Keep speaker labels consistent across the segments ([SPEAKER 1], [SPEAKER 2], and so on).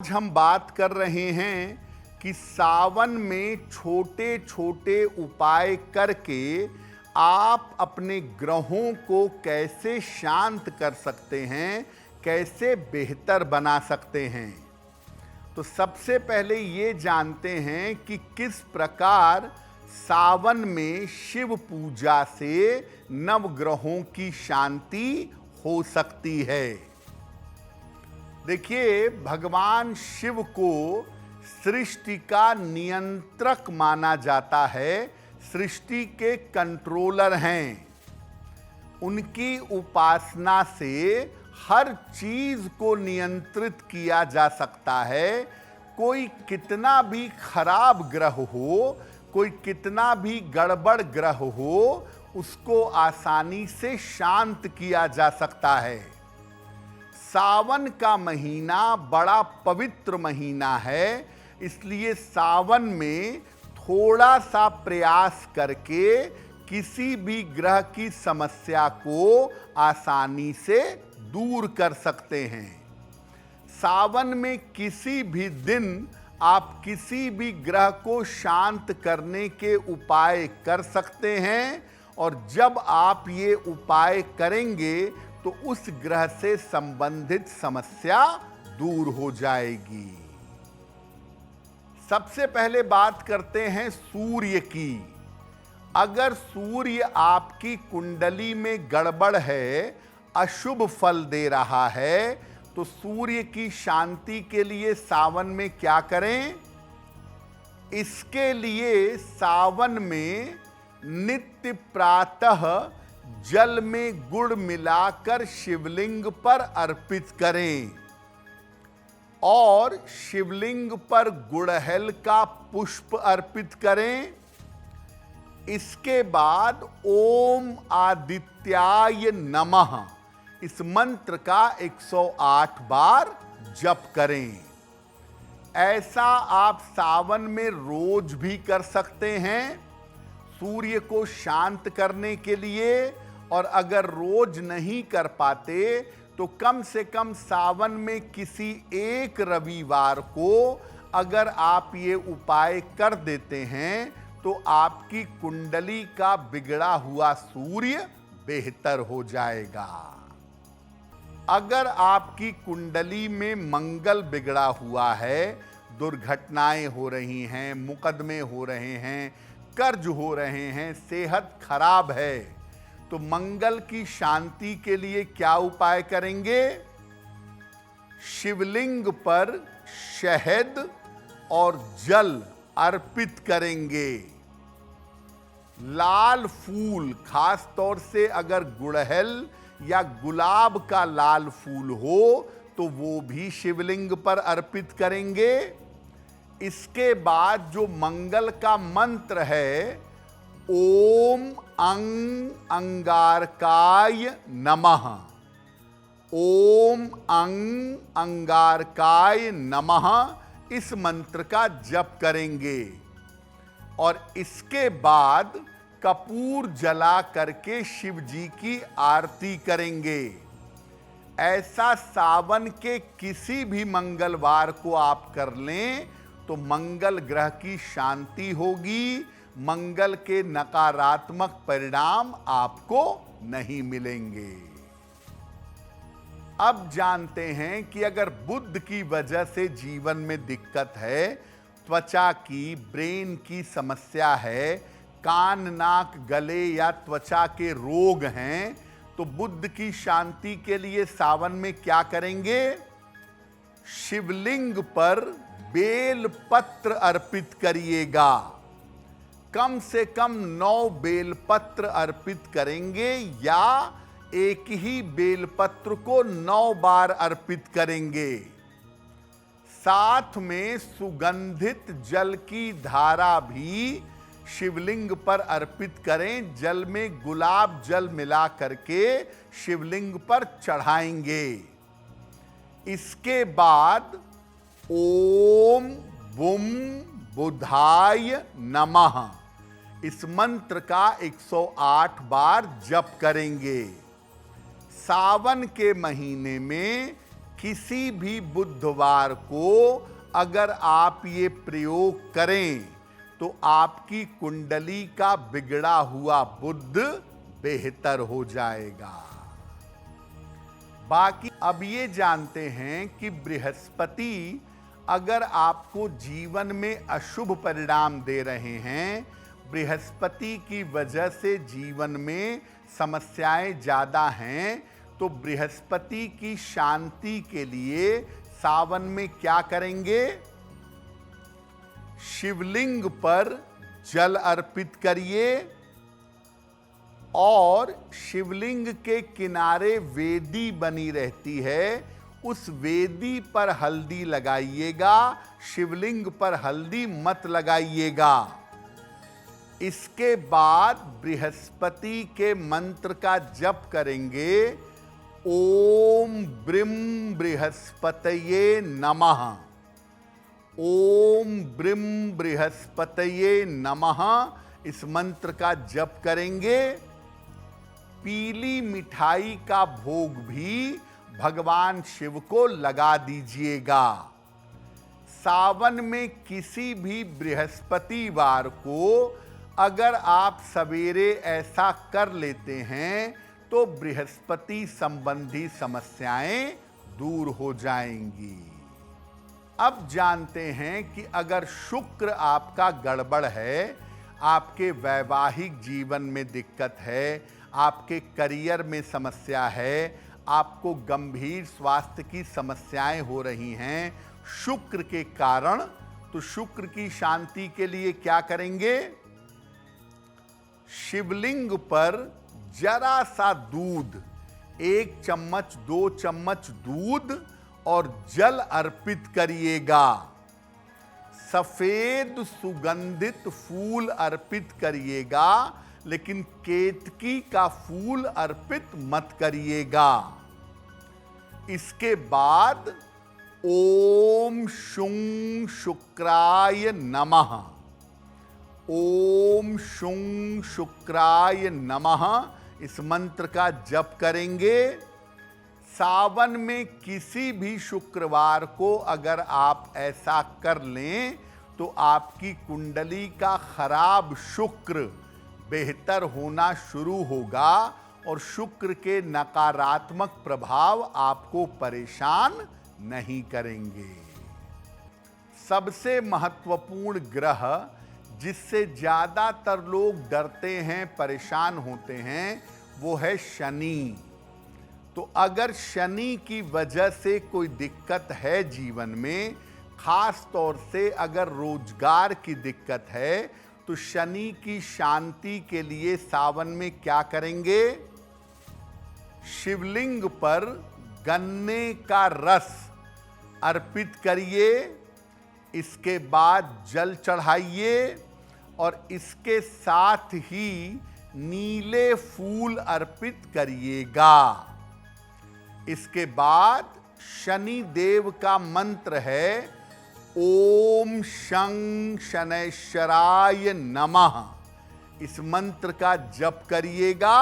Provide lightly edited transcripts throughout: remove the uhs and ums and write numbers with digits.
[SPEAKER 1] आज हम बात कर रहे हैं कि सावन में छोटे छोटे उपाय करके आप अपने ग्रहों को कैसे शांत कर सकते हैं, कैसे बेहतर बना सकते हैं। तो सबसे पहले ये जानते हैं कि किस प्रकार सावन में शिव पूजा से नवग्रहों की शांति हो सकती है। देखिए, भगवान शिव को सृष्टि का नियंत्रक माना जाता है, सृष्टि के कंट्रोलर हैं। उनकी उपासना से हर चीज को नियंत्रित किया जा सकता है। कोई कितना भी खराब ग्रह हो, कोई कितना भी गड़बड़ ग्रह हो, उसको आसानी से शांत किया जा सकता है। सावन का महीना बड़ा पवित्र महीना है, इसलिए सावन में थोड़ा सा प्रयास करके किसी भी ग्रह की समस्या को आसानी से दूर कर सकते हैं। सावन में किसी भी दिन आप किसी भी ग्रह को शांत करने के उपाय कर सकते हैं, और जब आप ये उपाय करेंगे तो उस ग्रह से संबंधित समस्या दूर हो जाएगी। सबसे पहले बात करते हैं सूर्य की। अगर सूर्य आपकी कुंडली में गड़बड़ है, अशुभ फल दे रहा है, तो सूर्य की शांति के लिए सावन में क्या करें? इसके लिए सावन में नित्य प्रातः जल में गुड़ मिलाकर शिवलिंग पर अर्पित करें, और शिवलिंग पर गुड़हल का पुष्प अर्पित करें। इसके बाद ओम आदित्याय नमः इस मंत्र का 108 बार जप करें। ऐसा आप सावन में रोज भी कर सकते हैं सूर्य को शांत करने के लिए। और अगर रोज नहीं कर पाते तो कम से कम सावन में किसी एक रविवार को अगर आप ये उपाय कर देते हैं तो आपकी कुंडली का बिगड़ा हुआ सूर्य बेहतर हो जाएगा। अगर आपकी कुंडली में मंगल बिगड़ा हुआ है, दुर्घटनाएं हो रही हैं, मुकदमे हो रहे हैं, कर्ज हो रहे हैं, सेहत खराब है, तो मंगल की शांति के लिए क्या उपाय करेंगे? शिवलिंग पर शहद और जल अर्पित करेंगे। लाल फूल, खास तौर से अगर गुड़हल या गुलाब का लाल फूल हो तो वो भी शिवलिंग पर अर्पित करेंगे। इसके बाद जो मंगल का मंत्र है, ओम अंग अंगारकाय नमः, ओम अंग अंगारकाय नमः, इस मंत्र का जप करेंगे। और इसके बाद कपूर जला करके शिव जी की आरती करेंगे। ऐसा सावन के किसी भी मंगलवार को आप कर लें तो मंगल ग्रह की शांति होगी, मंगल के नकारात्मक परिणाम आपको नहीं मिलेंगे। अब जानते हैं कि अगर बुध की वजह से जीवन में दिक्कत है, त्वचा की, ब्रेन की समस्या है, कान नाक गले या त्वचा के रोग हैं, तो बुध की शांति के लिए सावन में क्या करेंगे? शिवलिंग पर बेल पत्र अर्पित करिएगा। कम से कम 9 बेल पत्र अर्पित करेंगे, या एक ही बेल पत्र को 9 बार अर्पित करेंगे। साथ में सुगंधित जल की धारा भी शिवलिंग पर अर्पित करें। जल में गुलाब जल मिला करके शिवलिंग पर चढ़ाएंगे। इसके बाद ओम बुम बुधाय नमः इस मंत्र का 108 बार जप करेंगे। सावन के महीने में किसी भी बुधवार को अगर आप ये प्रयोग करें तो आपकी कुंडली का बिगड़ा हुआ बुध बेहतर हो जाएगा। बाकी अब ये जानते हैं कि बृहस्पति अगर आपको जीवन में अशुभ परिणाम दे रहे हैं, बृहस्पति की वजह से जीवन में समस्याएं ज़्यादा हैं, तो बृहस्पति की शांति के लिए सावन में क्या करेंगे? शिवलिंग पर जल अर्पित करिए और शिवलिंग के किनारे वेदी बनी रहती है, उस वेदी पर हल्दी लगाइएगा, शिवलिंग पर हल्दी मत लगाइएगा। इसके बाद बृहस्पति के मंत्र का जप करेंगे, ओम ब्रीम बृहस्पतये नमः, ओम ब्रीम बृहस्पतये नमः। इस मंत्र का जप करेंगे। पीली मिठाई का भोग भी भगवान शिव को लगा दीजिएगा। सावन में किसी भी बृहस्पतिवार को अगर आप सवेरे ऐसा कर लेते हैं तो बृहस्पति संबंधी समस्याएं दूर हो जाएंगी। अब जानते हैं कि अगर शुक्र आपका गड़बड़ है, आपके वैवाहिक जीवन में दिक्कत है, आपके करियर में समस्या है, आपको गंभीर स्वास्थ्य की समस्याएं हो रही हैं शुक्र के कारण, तो शुक्र की शांति के लिए क्या करेंगे? शिवलिंग पर जरा सा दूध, 1 चम्मच 2 चम्मच दूध और जल अर्पित करिएगा। सफेद सुगंधित फूल अर्पित करिएगा, लेकिन केतकी का फूल अर्पित मत करिएगा। इसके बाद ओम शुं शुक्राय नमः, ओम शुं शुक्राय नमः, इस मंत्र का जप करेंगे। सावन में किसी भी शुक्रवार को अगर आप ऐसा कर लें तो आपकी कुंडली का खराब शुक्र बेहतर होना शुरू होगा और शुक्र के नकारात्मक प्रभाव आपको परेशान नहीं करेंगे। सबसे महत्वपूर्ण ग्रह जिससे ज़्यादातर लोग डरते हैं, परेशान होते हैं, वो है शनि। तो अगर शनि की वजह से कोई दिक्कत है जीवन में, खास तौर से अगर रोजगार की दिक्कत है, तो शनि की शांति के लिए सावन में क्या करेंगे? शिवलिंग पर गन्ने का रस अर्पित करिए, इसके बाद जल चढ़ाइए और इसके साथ ही नीले फूल अर्पित करिएगा। इसके बाद शनि देव का मंत्र है ओम शं शनैश्चराय नमः। इस मंत्र का जप करिएगा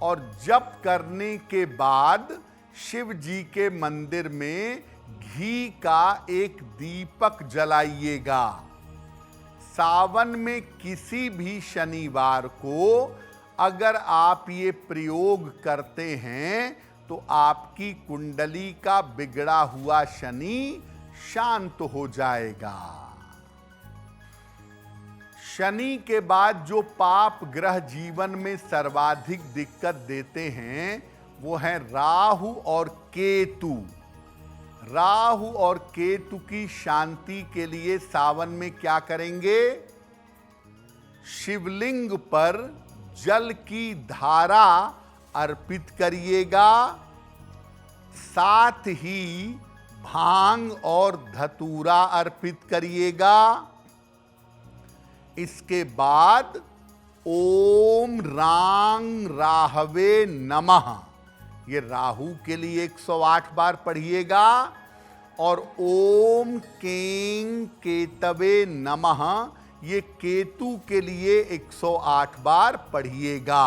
[SPEAKER 1] और जप करने के बाद शिव जी के मंदिर में घी का एक दीपक जलाइएगा। सावन में किसी भी शनिवार को अगर आप ये प्रयोग करते हैं तो आपकी कुंडली का बिगड़ा हुआ शनि शांत हो जाएगा। शनि के बाद जो पाप ग्रह जीवन में सर्वाधिक दिक्कत देते हैं वो है राहु और केतु। राहु और केतु की शांति के लिए सावन में क्या करेंगे? शिवलिंग पर जल की धारा अर्पित करिएगा, साथ ही भांग और धतूरा अर्पित करिएगा। इसके बाद ओम रांग राहवे नमः, ये राहु के लिए 108 बार पढ़िएगा और ओम कें केतवे नमः, ये केतु के लिए 108 बार पढ़िएगा।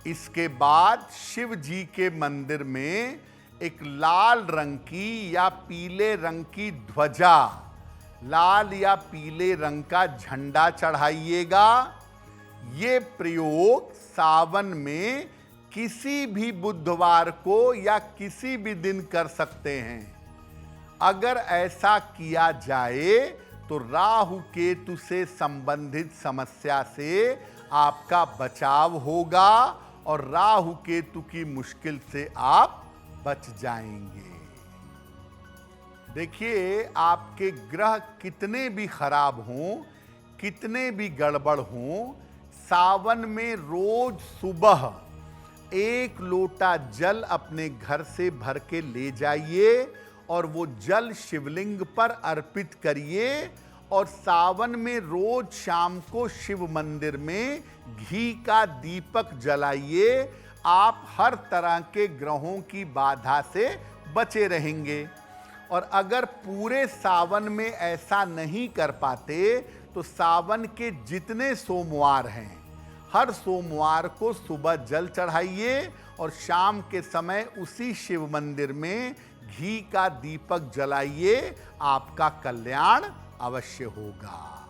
[SPEAKER 1] इसके बाद शिव जी के मंदिर में एक लाल रंग की या पीले रंग की ध्वजा, लाल या पीले रंग का झंडा चढ़ाइएगा। ये प्रयोग सावन में किसी भी बुधवार को या किसी भी दिन कर सकते हैं। अगर ऐसा किया जाए तो राहु केतु से संबंधित समस्या से आपका बचाव होगा और राहु केतु की मुश्किल से आप बच जाएंगे। देखिए, आपके ग्रह कितने भी खराब हों, कितने भी गड़बड़ हों, सावन में रोज सुबह 1 लोटा जल अपने घर से भर के ले जाइए और वो जल शिवलिंग पर अर्पित करिए। और सावन में रोज शाम को शिव मंदिर में घी का दीपक जलाइए। आप हर तरह के ग्रहों की बाधा से बचे रहेंगे। और अगर पूरे सावन में ऐसा नहीं कर पाते तो सावन के जितने सोमवार हैं, हर सोमवार को सुबह जल चढ़ाइए और शाम के समय उसी शिव मंदिर में घी का दीपक जलाइए। आपका कल्याण अवश्य होगा।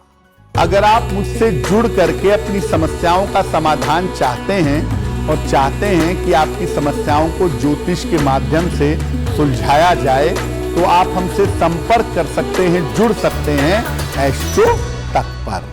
[SPEAKER 1] अगर आप मुझसे जुड़ करके अपनी समस्याओं का समाधान चाहते हैं और चाहते हैं कि आपकी समस्याओं को ज्योतिष के माध्यम से सुलझाया जाए, तो आप हमसे संपर्क कर सकते हैं, जुड़ सकते हैं एस्ट्रो तक पर।